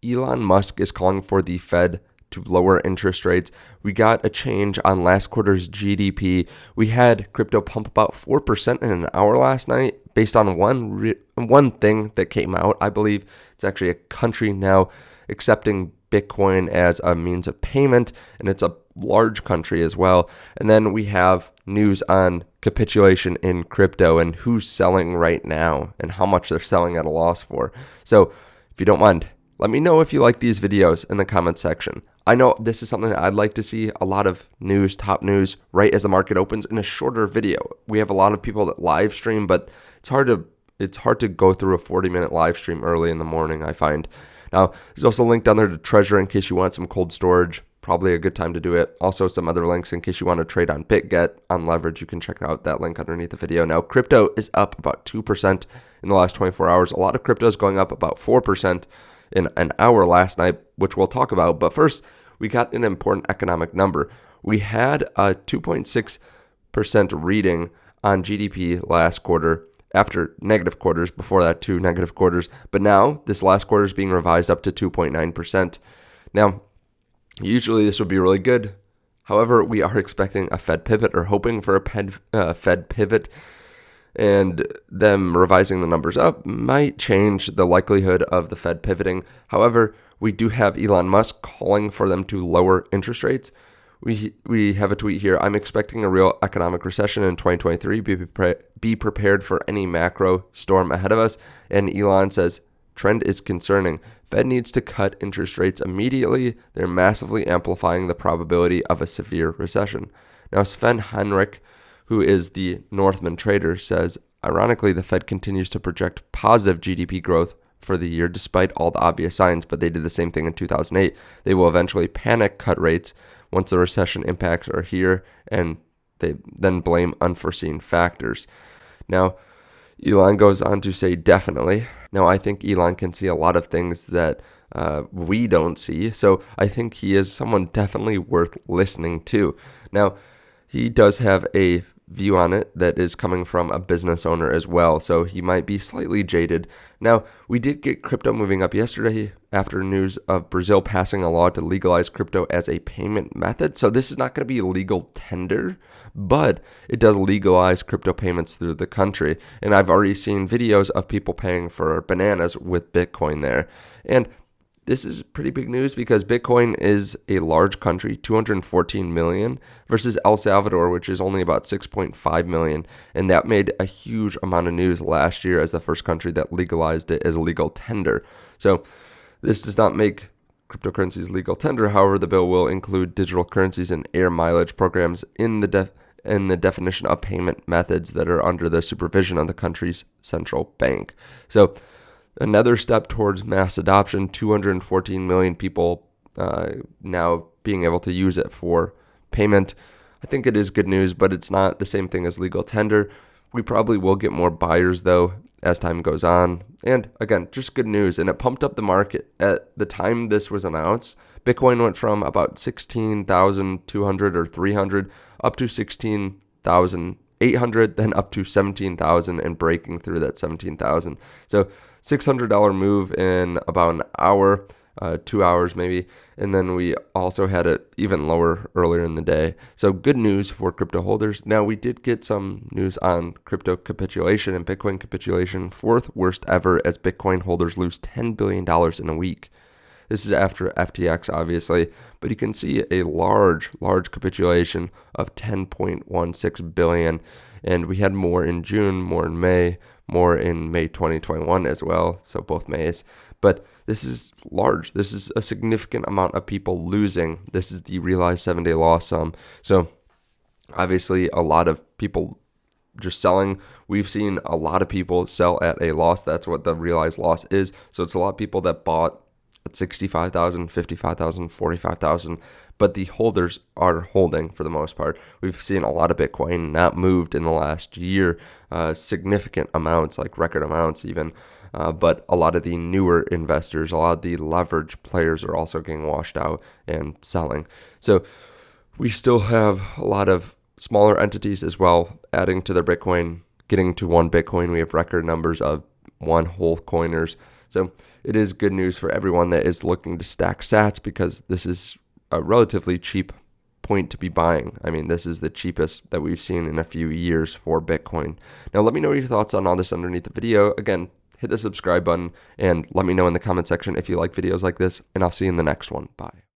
Elon Musk is calling for the Fed to lower interest rates. We got a change on last quarter's GDP. We had crypto pump about 4% in an hour last night based on one thing that came out. I believe it's actually a country now accepting Bitcoin as a means of payment, and it's a large country as well. And then we have news on capitulation in crypto and who's selling right now and how much they're selling at a loss for. So if you don't mind, let me know if you like these videos in the comments section. I know this is something that I'd like to see, a lot of news, top news, right as the market opens in a shorter video. We have a lot of people that live stream, but it's hard to go through a 40-minute live stream early in the morning, I find. Now, there's also a link down there to Trezor in case you want some cold storage. Probably a good time to do it. Also, some other links in case you want to trade on BitGet on leverage. You can check out that link underneath the video. Now, crypto is up about 2% in the last 24 hours. A lot of crypto is going up about 4% in an hour last night, which we'll talk about. But first, we got an important economic number. We had a 2.6% reading on GDP last quarter, after negative quarters, before that 2 negative quarters. But now this last quarter is being revised up to 2.9%. Now, usually this would be really good. However, we are expecting a Fed pivot, or hoping for a Fed pivot, and them revising the numbers up might change the likelihood of the Fed pivoting. However, we do have Elon Musk calling for them to lower interest rates. We have a tweet here. I'm expecting a real economic recession in 2023. Be prepared for any macro storm ahead of us. And Elon says, trend is concerning. Fed needs to cut interest rates immediately. They're massively amplifying the probability of a severe recession. Now, Sven Henrich, who is the Northman trader, says, ironically, the Fed continues to project positive GDP growth for the year despite all the obvious signs, but they did the same thing in 2008. They will eventually panic cut rates once the recession impacts are here, and they then blame unforeseen factors. Now, Elon goes on to say, definitely. Now, I think Elon can see a lot of things that we don't see, so I think he is someone definitely worth listening to. Now, he does have a view on it that is coming from a business owner as well, so he might be slightly jaded. Now, we did get crypto moving up yesterday after news of Brazil passing a law to legalize crypto as a payment method. So this is not going to be a legal tender, but it does legalize crypto payments through the country. And I've already seen videos of people paying for bananas with Bitcoin there. And this is pretty big news because Bitcoin is a large country, 214 million, versus El Salvador, which is only about 6.5 million. And that made a huge amount of news last year as the first country that legalized it as a legal tender. So this does not make cryptocurrencies legal tender. However, the bill will include digital currencies and air mileage programs in the definition of payment methods that are under the supervision of the country's central bank. So another step towards mass adoption, 214 million people now being able to use it for payment. I think it is good news, but it's not the same thing as legal tender. We probably will get more buyers, though, as time goes on. And again, just good news. And it pumped up the market. At the time this was announced, Bitcoin went from about 16,200 or 300 up to 16,800, then up to 17,000 and breaking through that 17,000. So $600 move in about an hour, 2 hours maybe. And then we also had it even lower earlier in the day. So good news for crypto holders. Now, we did get some news on crypto capitulation and Bitcoin capitulation, fourth worst ever, as Bitcoin holders lose $10 billion in a week. This is after FTX, obviously, but you can see a large capitulation of 10.16 billion. And we had more in June, more in May 2021 as well. So both Mays. But this is large. This is a significant amount of people losing. This is the realized 7-day loss sum. So obviously a lot of people just selling. We've seen a lot of people sell at a loss. That's what the realized loss is. So it's a lot of people that bought at 65,000, 55,000, 45,000, but the holders are holding for the most part. We've seen a lot of Bitcoin not moved in the last year, significant amounts, like record amounts even. But a lot of the newer investors, a lot of the leverage players are also getting washed out and selling. So we still have a lot of smaller entities as well adding to their Bitcoin, getting to one Bitcoin. We have record numbers of one whole coiners. So it is good news for everyone that is looking to stack sats, because this is a relatively cheap point to be buying. I mean, this is the cheapest that we've seen in a few years for Bitcoin. Now, let me know your thoughts on all this underneath the video. Again, hit the subscribe button and let me know in the comment section if you like videos like this, and I'll see you in the next one. Bye.